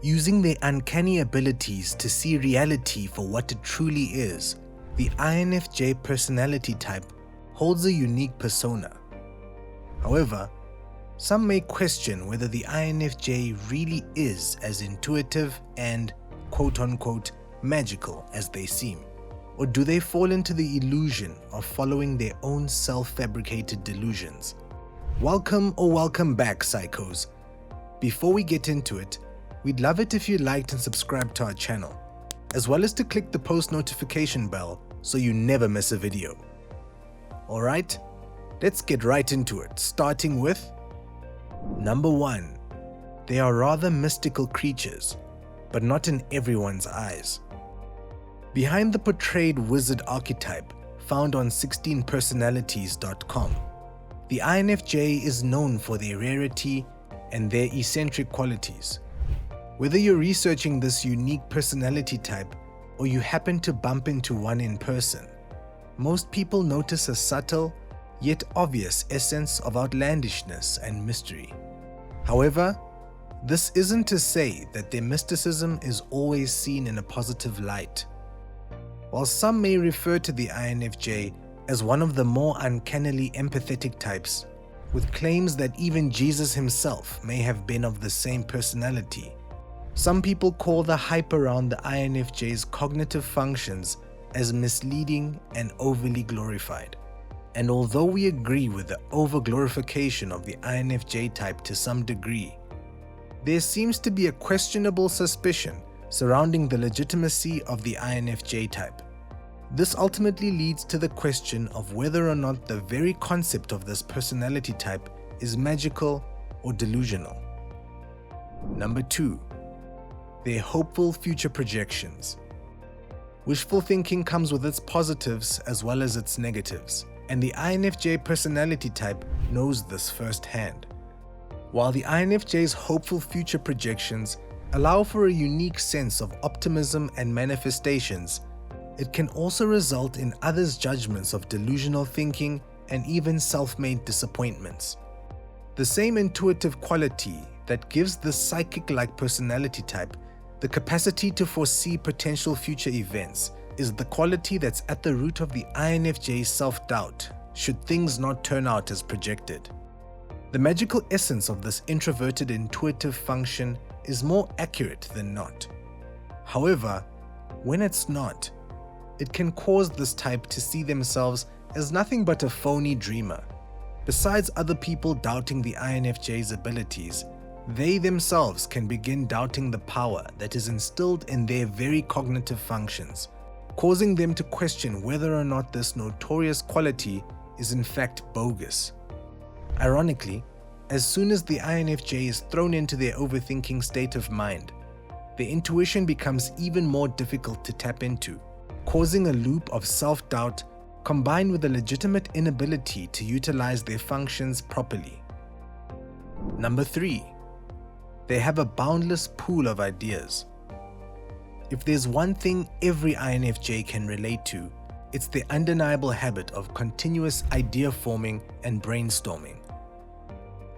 Using their uncanny abilities to see reality for what it truly is, the INFJ personality type holds a unique persona. However, some may question whether the INFJ really is as intuitive and quote-unquote magical as they seem, or do they fall into the illusion of following their own self-fabricated delusions? Welcome back, psychos. Before we get into it, we'd love it if you liked and subscribed to our channel, as well as to click the post notification bell so you never miss a video. Alright, let's get right into it, starting with Number 1. They are rather mystical creatures, but not in everyone's eyes. Behind the portrayed wizard archetype found on 16personalities.com, the INFJ is known for their rarity and their eccentric qualities. Whether you're researching this unique personality type or you happen to bump into one in person, most people notice a subtle yet obvious essence of outlandishness and mystery. However, this isn't to say that their mysticism is always seen in a positive light. While some may refer to the INFJ as one of the more uncannily empathetic types, with claims that even Jesus himself may have been of the same personality, some people call the hype around the INFJ's cognitive functions as misleading and overly glorified. And although we agree with the over-glorification of the INFJ type to some degree, there seems to be a questionable suspicion surrounding the legitimacy of the INFJ type. This ultimately leads to the question of whether or not the very concept of this personality type is magical or delusional. Number 2. Their hopeful future projections. Wishful thinking comes with its positives as well as its negatives, and the INFJ personality type knows this firsthand. While the INFJ's hopeful future projections allow for a unique sense of optimism and manifestations, it can also result in others' judgments of delusional thinking and even self-made disappointments. The same intuitive quality that gives this psychic-like personality type the capacity to foresee potential future events is the quality that's at the root of the INFJ's self-doubt should things not turn out as projected. The magical essence of this introverted intuitive function is more accurate than not. However, when it's not, it can cause this type to see themselves as nothing but a phony dreamer. Besides other people doubting the INFJ's abilities, they themselves can begin doubting the power that is instilled in their very cognitive functions, causing them to question whether or not this notorious quality is in fact bogus. Ironically, as soon as the INFJ is thrown into their overthinking state of mind, their intuition becomes even more difficult to tap into, causing a loop of self-doubt combined with a legitimate inability to utilize their functions properly. Number 3. They have a boundless pool of ideas. If there's one thing every INFJ can relate to, it's the undeniable habit of continuous idea forming and brainstorming.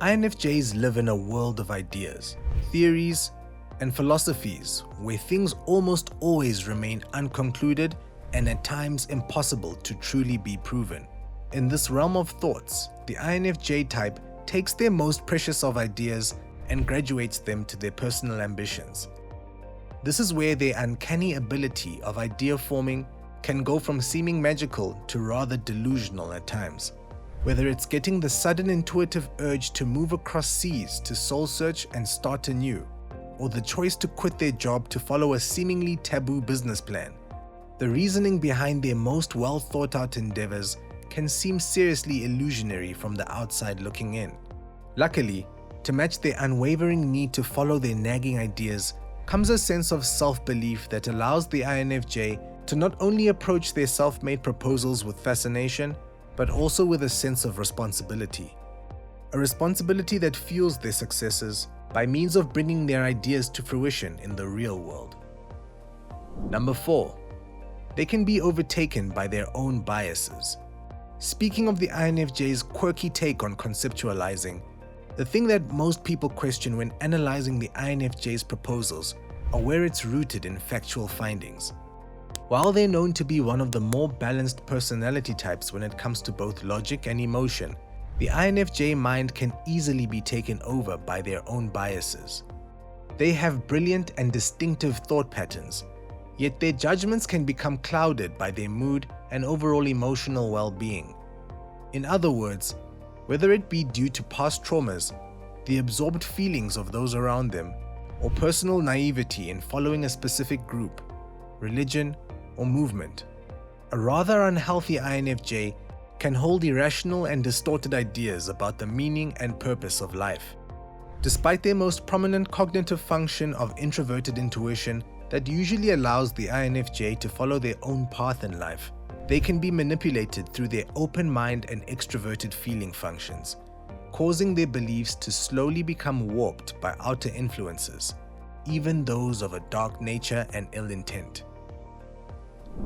INFJs live in a world of ideas, theories, and philosophies where things almost always remain unconcluded and at times impossible to truly be proven. In this realm of thoughts, the INFJ type takes their most precious of ideas and graduates them to their personal ambitions. This is where their uncanny ability of idea forming can go from seeming magical to rather delusional at times. Whether it's getting the sudden intuitive urge to move across seas to soul search and start anew, or the choice to quit their job to follow a seemingly taboo business plan, the reasoning behind their most well thought out endeavors can seem seriously illusionary from the outside looking in. Luckily, to match their unwavering need to follow their nagging ideas comes a sense of self-belief that allows the INFJ to not only approach their self-made proposals with fascination, but also with a sense of responsibility. A responsibility that fuels their successes by means of bringing their ideas to fruition in the real world. Number 4. They can be overtaken by their own biases. Speaking of the INFJ's quirky take on conceptualizing, The thing that most people question when analyzing the INFJ's proposals are where it's rooted in factual findings. While they're known to be one of the more balanced personality types when it comes to both logic and emotion, the INFJ mind can easily be taken over by their own biases. They have brilliant and distinctive thought patterns, yet their judgments can become clouded by their mood and overall emotional well-being. In other words, whether it be due to past traumas, the absorbed feelings of those around them, or personal naivety in following a specific group, religion, or movement, a rather unhealthy INFJ can hold irrational and distorted ideas about the meaning and purpose of life. Despite their most prominent cognitive function of introverted intuition that usually allows the INFJ to follow their own path in life, they can be manipulated through their open mind and extroverted feeling functions, causing their beliefs to slowly become warped by outer influences, even those of a dark nature and ill intent.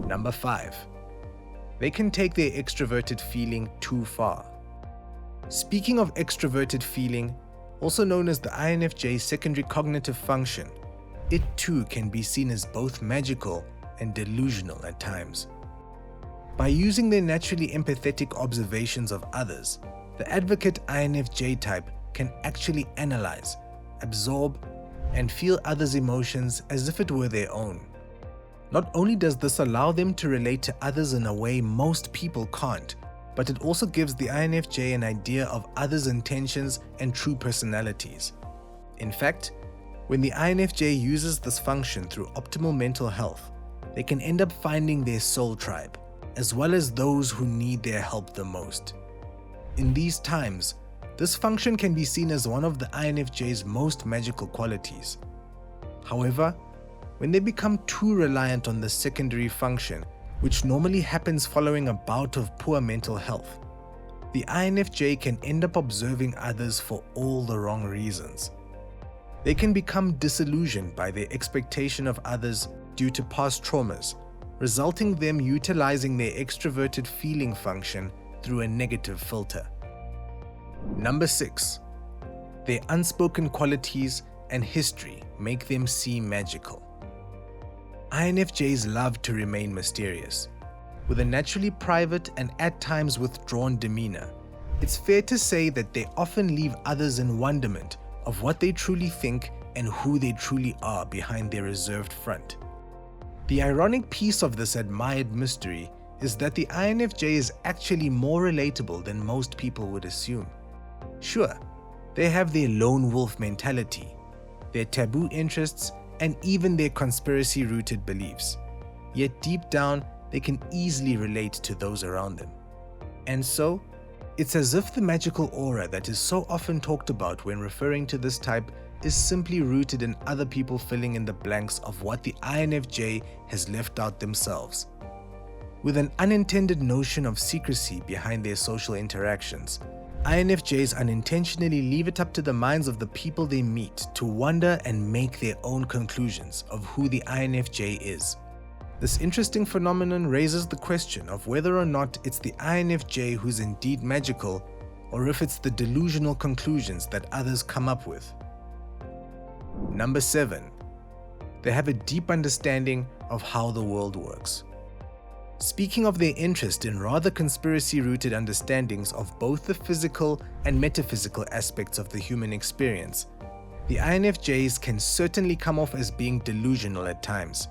Number 5. They can take their extroverted feeling too far. Speaking of extroverted feeling, also known as the INFJ's secondary cognitive function, it too can be seen as both magical and delusional at times. By using their naturally empathetic observations of others, the advocate INFJ type can actually analyze, absorb, and feel others' emotions as if it were their own. Not only does this allow them to relate to others in a way most people can't, but it also gives the INFJ an idea of others' intentions and true personalities. In fact, when the INFJ uses this function through optimal mental health, they can end up finding their soul tribe, as well as those who need their help the most. In these times, this function can be seen as one of the INFJ's most magical qualities. However, when they become too reliant on the secondary function, which normally happens following a bout of poor mental health, the INFJ can end up observing others for all the wrong reasons. They can become disillusioned by their expectation of others due to past traumas, resulting them utilizing their extroverted feeling function through a negative filter. Number 6. Their unspoken qualities and history make them seem magical. INFJs love to remain mysterious. With a naturally private and at times withdrawn demeanor, it's fair to say that they often leave others in wonderment of what they truly think and who they truly are behind their reserved front. The ironic piece of this admired mystery is that the INFJ is actually more relatable than most people would assume. Sure, they have their lone wolf mentality, their taboo interests, and even their conspiracy-rooted beliefs. Yet deep down, they can easily relate to those around them. And so, it's as if the magical aura that is so often talked about when referring to this type is simply rooted in other people filling in the blanks of what the INFJ has left out themselves. With an unintended notion of secrecy behind their social interactions, INFJs unintentionally leave it up to the minds of the people they meet to wonder and make their own conclusions of who the INFJ is. This interesting phenomenon raises the question of whether or not it's the INFJ who's indeed magical, or if it's the delusional conclusions that others come up with. Number 7. They have a deep understanding of how the world works. Speaking of their interest in rather conspiracy-rooted understandings of both the physical and metaphysical aspects of the human experience, the INFJs can certainly come off as being delusional at times.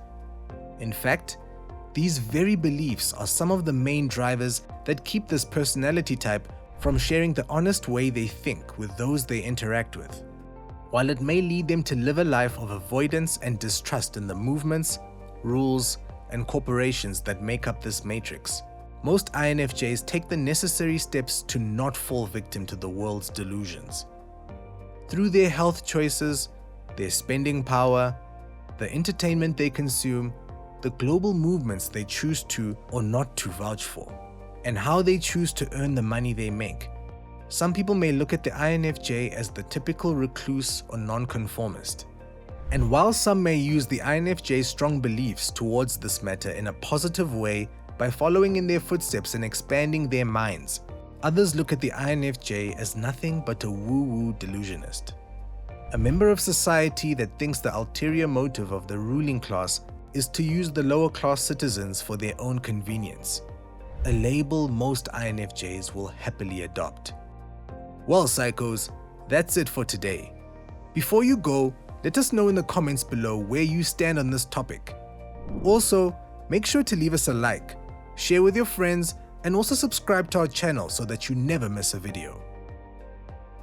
In fact, these very beliefs are some of the main drivers that keep this personality type from sharing the honest way they think with those they interact with. While it may lead them to live a life of avoidance and distrust in the movements, rules, and corporations that make up this matrix, most INFJs take the necessary steps to not fall victim to the world's delusions. Through their health choices, their spending power, the entertainment they consume, the global movements they choose to or not to vouch for, and how they choose to earn the money they make, some people may look at the INFJ as the typical recluse or nonconformist. And while some may use the INFJ's strong beliefs towards this matter in a positive way by following in their footsteps and expanding their minds, Others look at the INFJ as nothing but a woo-woo delusionist, a member of society that thinks the ulterior motive of the ruling class is to use the lower class citizens for their own convenience, a label most INFJs will happily adopt. Well, psychos, that's it for today. Before you go, let us know in the comments below where you stand on this topic. Also, make sure to leave us a like, share with your friends, and also subscribe to our channel so that you never miss a video.